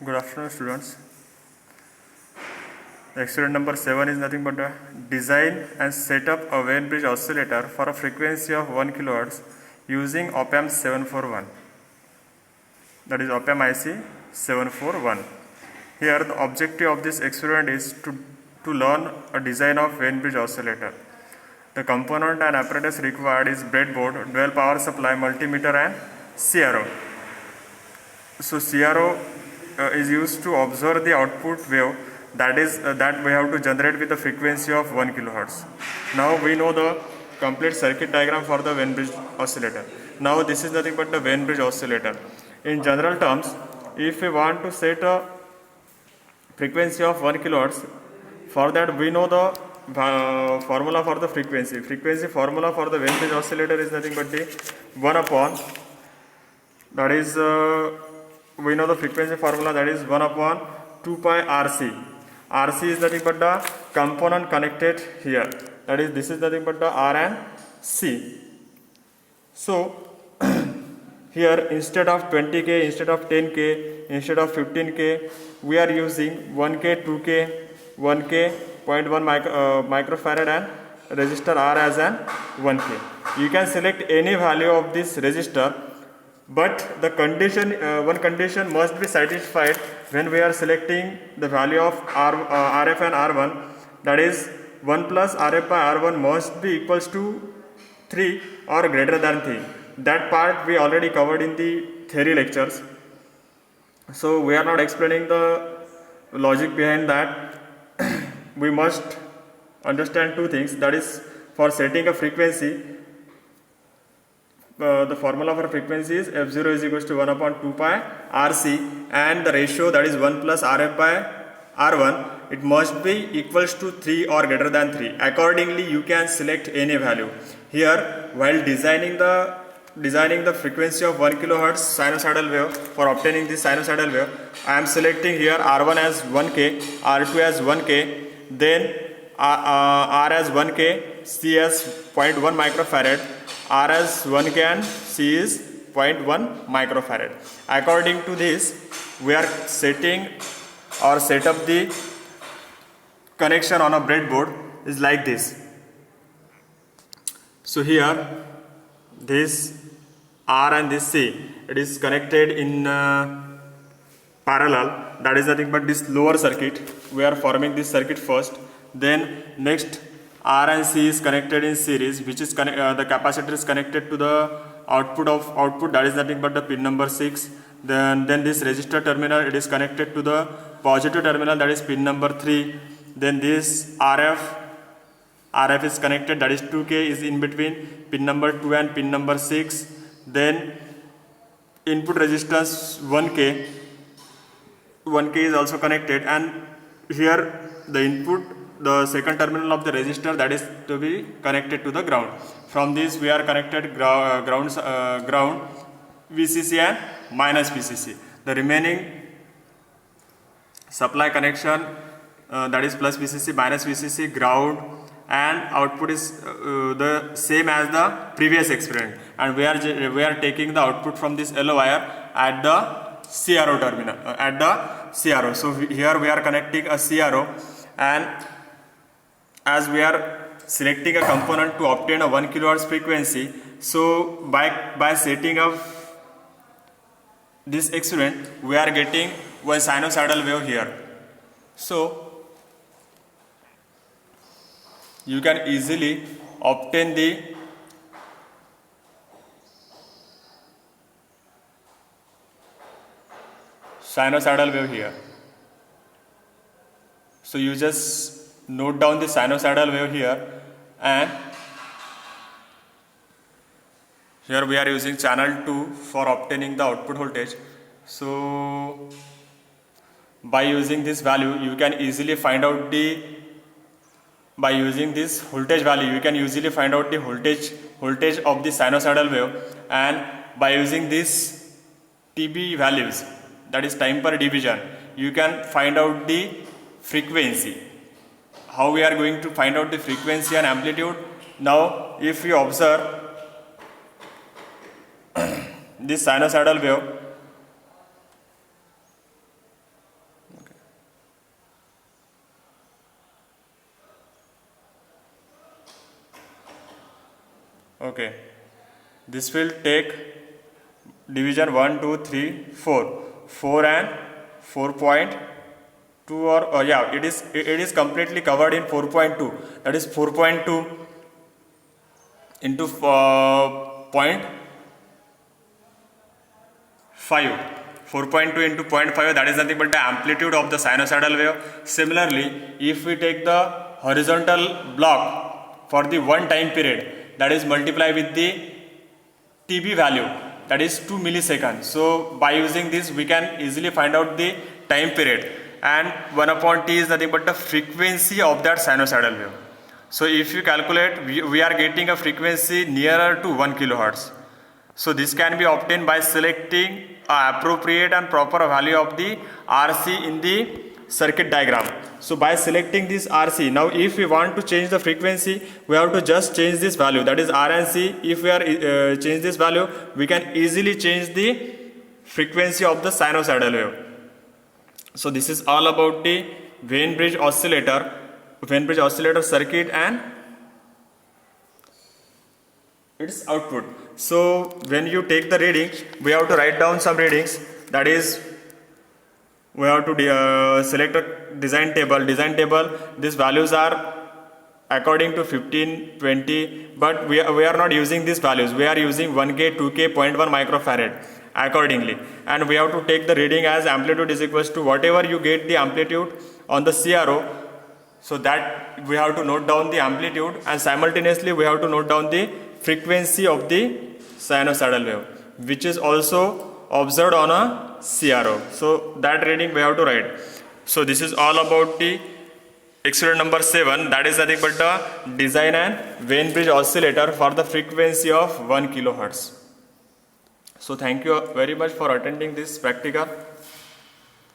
Good afternoon, students. Experiment number 7 is nothing but a design and set up a Wein bridge oscillator for a frequency of 1 kHz using op-amp 741. That is op-amp IC 741. Here the objective of this experiment is to learn a design of Wein bridge oscillator. The component and apparatus required is breadboard, dual power supply, multimeter and CRO. So CRO is used to observe the output wave that we have to generate with a frequency of 1 kHz. Now we know the complete circuit diagram for the Wein bridge oscillator. Now this is nothing but the Wein bridge oscillator. In general terms, if we want to set a frequency of 1 kHz, for that we know the formula for the frequency. Frequency formula for the Wein bridge oscillator is nothing but the 1 upon, that is we know the frequency formula, that is 1 upon 2 pi RC. RC is nothing but the component connected here, that is this is nothing but the R and C. So here instead of 20K, instead of 10K, instead of 15K, we are using 1K, 2K, 1K, 0.1 microfarad and resistor R as an 1K. You can select any value of this resistor, but the condition, one condition must be satisfied when we are selecting the value of RF and R1, that is 1 plus RF by R1 must be equals to 3 or greater than 3. That part we already covered in the theory lectures, so we are not explaining the logic behind that. We must understand two things, that is for setting a frequency, the formula for frequency is f0 is equals to 1 upon 2 pi RC, and the ratio, that is 1 plus RF by R1, it must be equals to 3 or greater than 3. Accordingly you can select any value. Here while designing the frequency of 1 kHz sinusoidal wave, for obtaining this sinusoidal wave, I am selecting here R1 as 1K, R2 as 1K, then R as 1K, C as 0.1 microfarad, R as 1K and C is 0.1 microfarad. According to this, we are setting or set up the connection on a breadboard is like this. So here this R and this C, it is connected in parallel, that is nothing but this lower circuit. We are forming this circuit first, then next R and C is connected in series, which is the capacitor is connected to the output, that is nothing but the pin number 6. Then this resistor terminal, it is connected to the positive terminal, that is pin number 3. Then this RF is connected, that is 2K is in between pin number 2 and pin number 6. Then input resistance 1K is also connected, and here the input, the second terminal of the resistor, that is to be connected to the ground. From this we are connected ground VCC and minus VCC. The remaining supply connection, that is plus VCC, minus VCC, ground, and output is the same as the previous experiment, and we are taking the output from this yellow wire at the CRO terminal, at the CRO. So here we are connecting a CRO, and as we are selecting a component to obtain a 1 kHz frequency, so by setting up this experiment, we are getting one sinusoidal wave here. So you can easily obtain the sinusoidal wave here. So you just note down the sinusoidal wave here, and here we are using channel 2 for obtaining the output voltage. So by using this value, you can easily find out by using this voltage value, you can easily find out the voltage of the sinusoidal wave, and by using this TB values, that is time per division, you can find out the frequency. How we are going to find out the frequency and amplitude? Now if you observe this sinusoidal wave, Okay, this will take division 1, 2, 3, 4. 4 and 4.2, or yeah, it is completely covered in 4.2. That is 4.2 into point 5. 4.2 into 0.5, that is nothing but the amplitude of the sinusoidal wave. Similarly, if we take the horizontal block for the one time period, that is multiply with the TB value, that is 2 milliseconds. So by using this we can easily find out the time period, and 1 upon T is nothing but the frequency of that sinusoidal wave. So if you calculate, we are getting a frequency nearer to 1 kilohertz. So this can be obtained by selecting appropriate and proper value of the RC in the circuit diagram. So by selecting this RC, now if we want to change the frequency, we have to just change this value, that is R and C. If we are change this value, we can easily change the frequency of the sinusoidal wave. So this is all about the Wein bridge oscillator circuit and its output. So when you take the reading, we have to write down some readings, that is we have to select a design table. These values are according to 15, 20, but we are not using these values. We are using 1K, 2K, 0.1 microfarad accordingly, and we have to take the reading as amplitude is equals to whatever you get the amplitude on the CRO. So that we have to note down the amplitude, and simultaneously we have to note down the frequency of the sinusoidal wave, which is also observed on a CRO. So that reading we have to write. So this is all about the experiment number 7, that is nothing but the design and Wein bridge oscillator for the frequency of 1 kilohertz. So thank you very much for attending this practical.